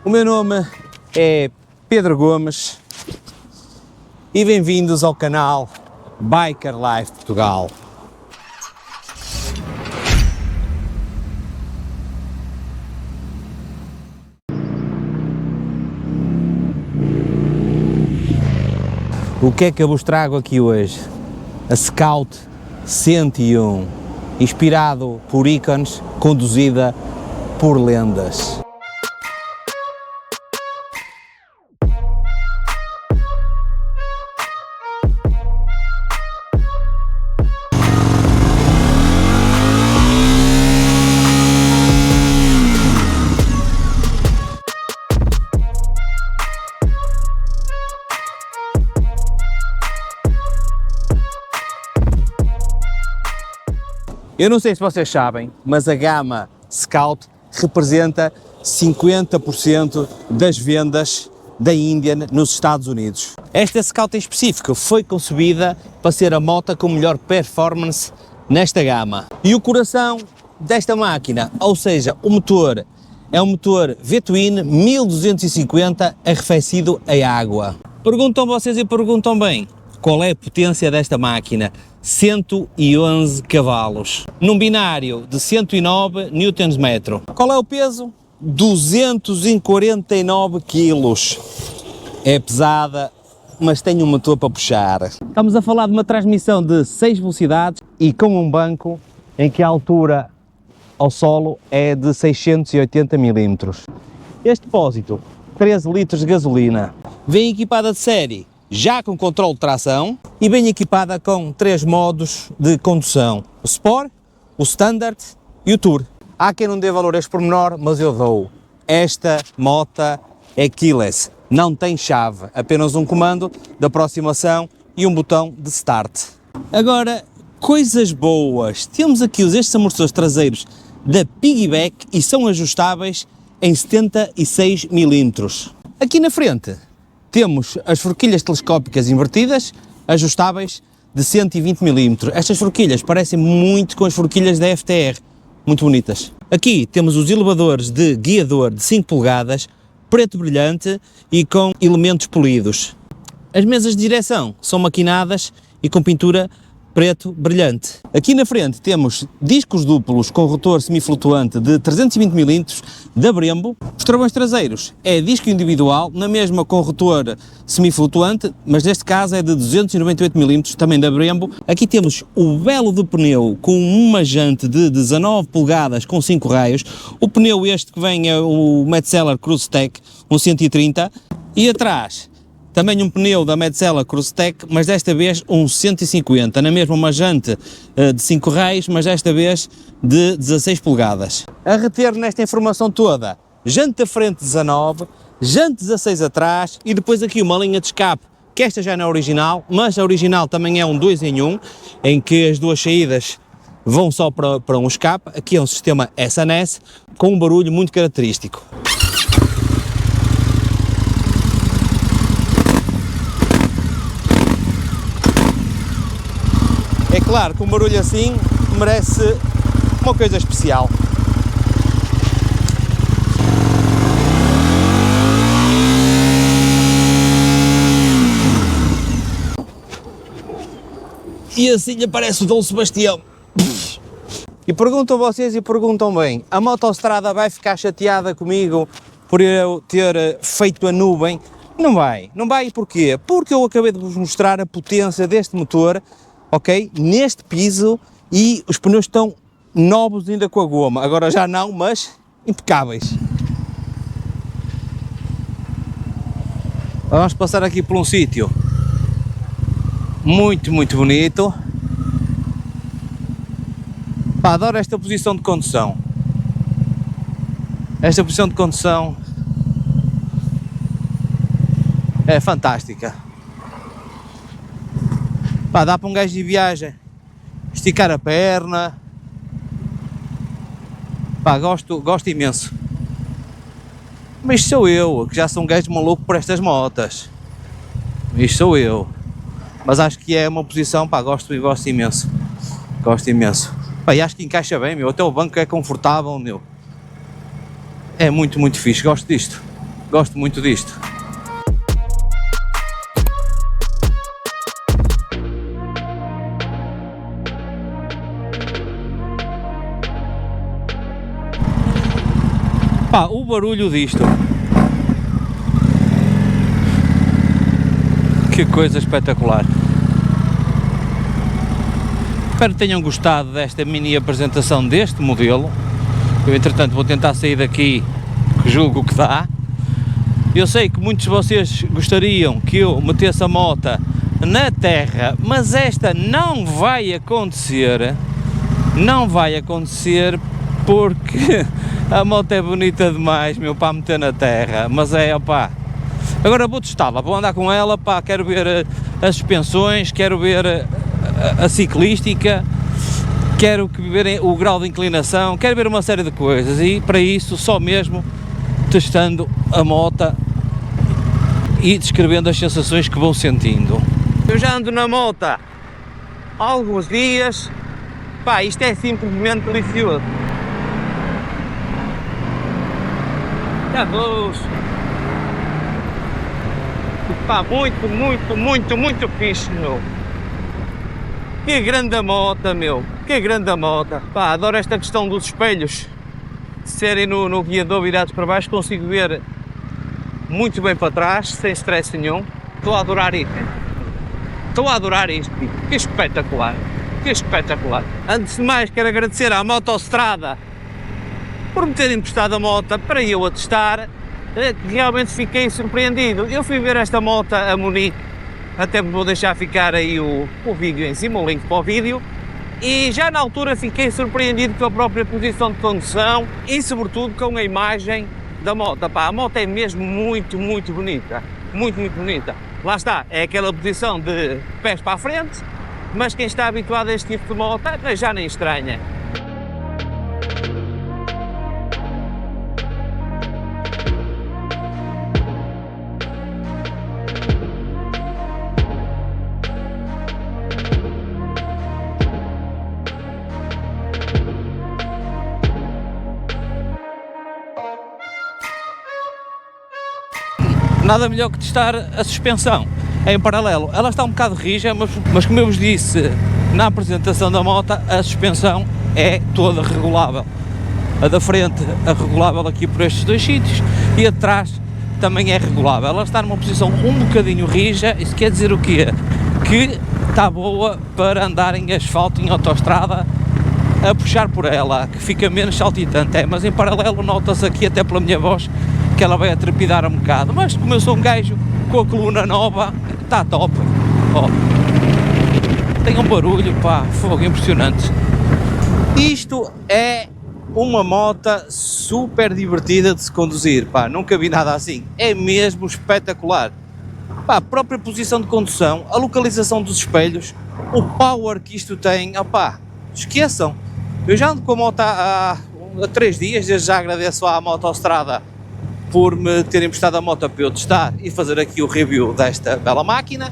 O meu nome é Pedro Gomes e bem-vindos ao canal Biker Life Portugal. O que é que eu vos trago aqui hoje? A Scout 101, inspirado por ícones, conduzida por lendas. Eu não sei se vocês sabem, mas a gama Scout representa 50% das vendas da Indian nos Estados Unidos. Esta Scout em específico foi concebida para ser a moto com melhor performance nesta gama. E o coração desta máquina, ou seja, o motor, é um motor V-Twin 1250 arrefecido a água. Perguntam vocês e perguntam bem, qual é a potência desta máquina? 111 cavalos, num binário de 109 Nm. Qual é o peso? 249 kg. É pesada, mas tem um motor para puxar. Estamos a falar de uma transmissão de 6 velocidades e com um banco em que a altura ao solo é de 680 mm. Este depósito, 13 litros de gasolina, vem equipada de série, já com controle de tração e bem equipada com 3 modos de condução, o Sport, o Standard e o Tour. Há quem não dê valor a este pormenor, mas eu dou. Esta moto é keyless, não tem chave, apenas um comando de aproximação e um botão de start. Agora, coisas boas, temos aqui estes amortecedores traseiros da Piggyback e são ajustáveis em 76 mm. Aqui na frente temos as forquilhas telescópicas invertidas, ajustáveis de 120 mm. Estas forquilhas parecem muito com as forquilhas da FTR, muito bonitas. Aqui temos os elevadores de guiador de 5 polegadas, preto brilhante e com elementos polidos. As mesas de direção são maquinadas e com pintura preto brilhante. Aqui na frente temos discos duplos com rotor semiflutuante de 320 mm da Brembo. Os travões traseiros é disco individual, na mesma com rotor semiflutuante, mas neste caso é de 298 mm, também da Brembo. Aqui temos o belo de pneu com uma jante de 19 polegadas com 5 raios. O pneu este que vem é o Metzeler Cruise-Tech, um 130, e atrás também um pneu da Metzeler Cruise-Tech, mas desta vez um 150, na mesma uma jante de 5 raios, mas desta vez de 16 polegadas. A reter nesta informação toda, jante da frente 19, jante 16 atrás e depois aqui uma linha de escape, que esta já não é original, mas a original também é um 2 em 1, em que as duas saídas vão só para um escape. Aqui é um sistema SNS com um barulho muito característico. É claro que um barulho assim merece uma coisa especial. E assim aparece o Dom Sebastião. E perguntam vocês e perguntam bem, a Motostrada vai ficar chateada comigo por eu ter feito a nuvem? Não vai. Não vai porquê? Porque eu acabei de vos mostrar a potência deste motor, ok, neste piso, e os pneus estão novos ainda com a goma, agora já não, mas impecáveis. Vamos passar aqui por um sítio muito bonito. Pá, adoro esta posição de condução. Esta posição de condução é fantástica. Pá, dá para um gajo de viagem esticar a perna. Pá, gosto imenso. Mas sou eu, que já sou um gajo maluco por estas motas. Isto sou eu. Mas acho que é uma posição, pá, gosto imenso. Gosto imenso. Pá, e acho que encaixa bem, meu. Até o banco é confortável, meu. É muito fixe, gosto disto. Gosto muito disto. Pá, o barulho disto, que coisa espetacular. Espero que tenham gostado desta mini apresentação deste modelo. Eu entretanto vou tentar sair daqui, que julgo que dá. Eu sei que muitos de vocês gostariam que eu metesse a moto na terra, mas esta não vai acontecer. Não vai acontecer porque a moto é bonita demais, meu, para meter na terra. Mas é, opá, agora vou testá-la, vou andar com ela, pá, quero ver as suspensões, quero ver a ciclística, quero ver o grau de inclinação, quero ver uma série de coisas, e para isso só mesmo testando a moto e descrevendo as sensações que vou sentindo. Eu já ando na moto há alguns dias, pá, isto é simplesmente delicioso. Já vou. Pá, muito fixe, meu. Que grande moto, meu. Que grande moto. Pá, adoro esta questão dos espelhos. Serem no guiador virados para baixo, consigo ver muito bem para trás, sem stress nenhum. Estou a adorar isto. Estou a adorar isto. Que espetacular. Que espetacular. Antes de mais, quero agradecer à Motostrada por me ter emprestado a moto para eu a testar. Realmente fiquei surpreendido. Eu fui ver esta moto a Munique, até vou deixar ficar aí o vídeo em cima, o link para o vídeo, e já na altura fiquei surpreendido com a própria posição de condução e sobretudo com a imagem da moto. Pá, a moto é mesmo muito bonita, muito bonita. Lá está, é aquela posição de pés para a frente, mas quem está habituado a este tipo de moto já nem estranha. Nada melhor que testar a suspensão em paralelo. Ela está um bocado rija, mas como eu vos disse na apresentação da moto, a suspensão é toda regulável. A da frente é regulável aqui por estes dois sítios e a de trás também é regulável. Ela está numa posição um bocadinho rija. Isso quer dizer o quê? Que está boa para andar em asfalto, em autoestrada, a puxar por ela, que fica menos saltitante. Mas em paralelo nota-se aqui até pela minha voz que ela vai a trepidar um bocado, mas como eu sou um gajo com a coluna nova, está top. Ó, tem um barulho, pá, fogo impressionante. Isto é uma moto super divertida de se conduzir, pá, nunca vi nada assim, é mesmo espetacular. Pá, a própria posição de condução, a localização dos espelhos, o power que isto tem, opá, esqueçam. Eu já ando com a moto há 3 dias, desde já agradeço à Motostrada por me ter emprestado a moto para eu testar e fazer aqui o review desta bela máquina.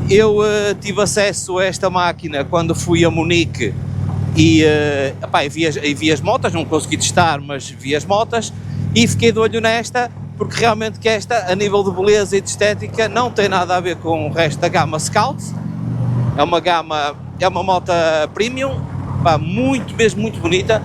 Eu tive acesso a esta máquina quando fui a Munique e vi as motas, não consegui testar, mas vi as motas e fiquei de olho nesta, porque realmente que esta, a nível de beleza e de estética, não tem nada a ver com o resto da gama Scout. É uma moto premium, pá, mesmo muito bonita,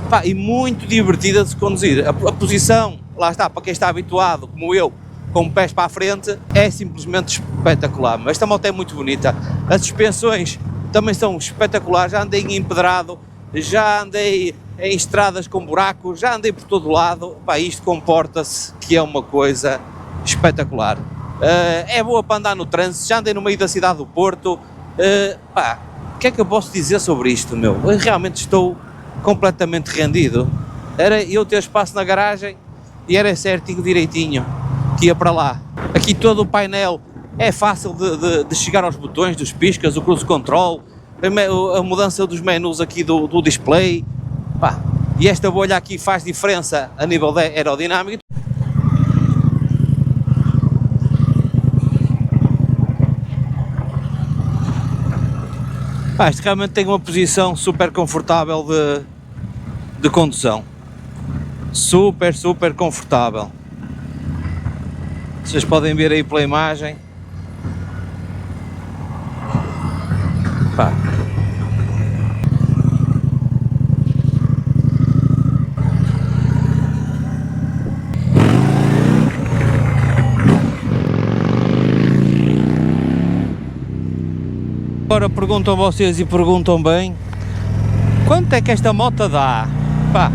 pá, e muito divertida de se conduzir. A posição, lá está, para quem está habituado, como eu, com pés para a frente, é simplesmente espetacular. Mas esta moto é muito bonita. As suspensões também são espetaculares. Já andei em empedrado, já andei em estradas com buracos, já andei por todo lado. Pá, isto comporta-se que é uma coisa espetacular. É boa para andar no trânsito, já andei no meio da cidade do Porto. Pá, o que é que eu posso dizer sobre isto, meu? Eu realmente estou completamente rendido. Era eu ter espaço na garagem e era certinho, direitinho, que ia para lá. Aqui todo o painel é fácil de chegar aos botões, dos piscas, o cruise control, a mudança dos menus aqui do display. Pá, e esta bolha aqui faz diferença a nível de aerodinâmica. Pá, isto realmente tem uma posição super confortável de condução. Super confortável. Vocês podem ver aí pela imagem. Pá. Agora perguntam vocês e perguntam bem, quanto é que esta moto dá? Pá.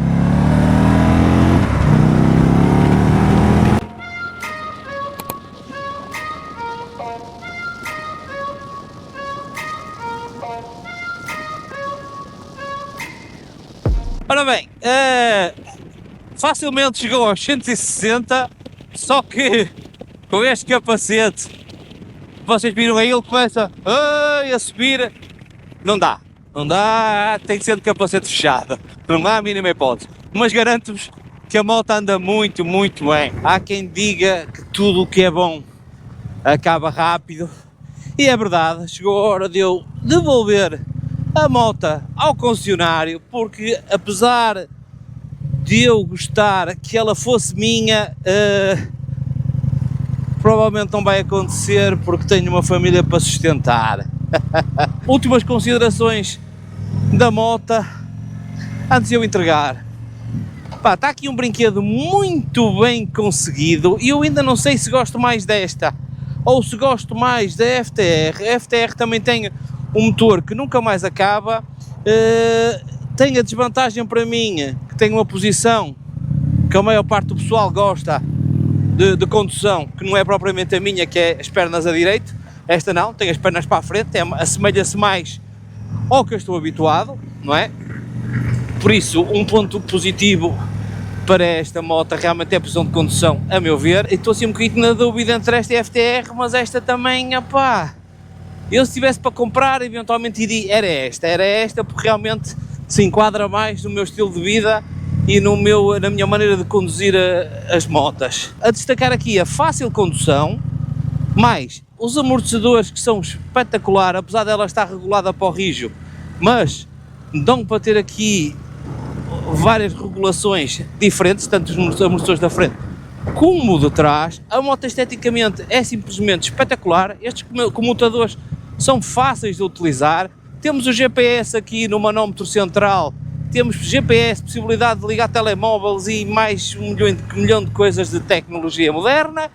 Ora bem, facilmente chegou aos 160, só que com este capacete, vocês viram aí, ele começa a subir, não dá, tem que ser de capacete fechado, não há a mínima hipótese, mas garanto-vos que a moto anda muito, muito bem. Há quem diga que tudo o que é bom acaba rápido, e é verdade, chegou a hora de eu devolver a moto ao concessionário, porque apesar de eu gostar que ela fosse minha, provavelmente não vai acontecer porque tenho uma família para sustentar. Últimas considerações da moto antes de eu entregar. Pá, está aqui um brinquedo muito bem conseguido e eu ainda não sei se gosto mais desta ou se gosto mais da FTR. A FTR também tem um motor que nunca mais acaba, tem a desvantagem para mim que tem uma posição que a maior parte do pessoal gosta de condução, que não é propriamente a minha, que é as pernas a direito. Esta não, tem as pernas para a frente, assemelha-se mais ao que eu estou habituado, não é? Por isso, um ponto positivo para esta moto realmente é a posição de condução, a meu ver. E estou assim um bocadinho na dúvida entre esta e a FTR, mas esta também, opá, eu se tivesse para comprar, eventualmente iria, era esta, porque realmente se enquadra mais no meu estilo de vida e na minha maneira de conduzir as motas. A destacar aqui a fácil condução, mais os amortecedores que são espetaculares, apesar dela estar regulada para o rijo, mas dão para ter aqui várias regulações diferentes, tanto os amortecedores da frente como de trás. A moto esteticamente é simplesmente espetacular, estes comutadores são fáceis de utilizar, temos o GPS aqui no manómetro central, temos GPS, possibilidade de ligar telemóveis e mais um milhão de coisas de tecnologia moderna.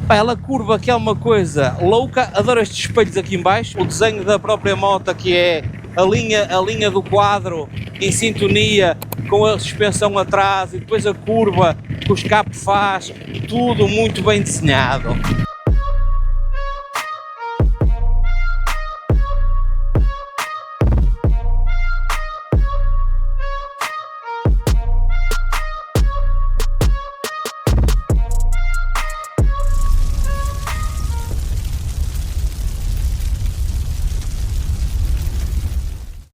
Ela curva que é uma coisa louca, adoro estes espelhos aqui em baixo, o desenho da própria moto que é a linha do quadro em sintonia com a suspensão atrás e depois a curva que o escape faz, tudo muito bem desenhado.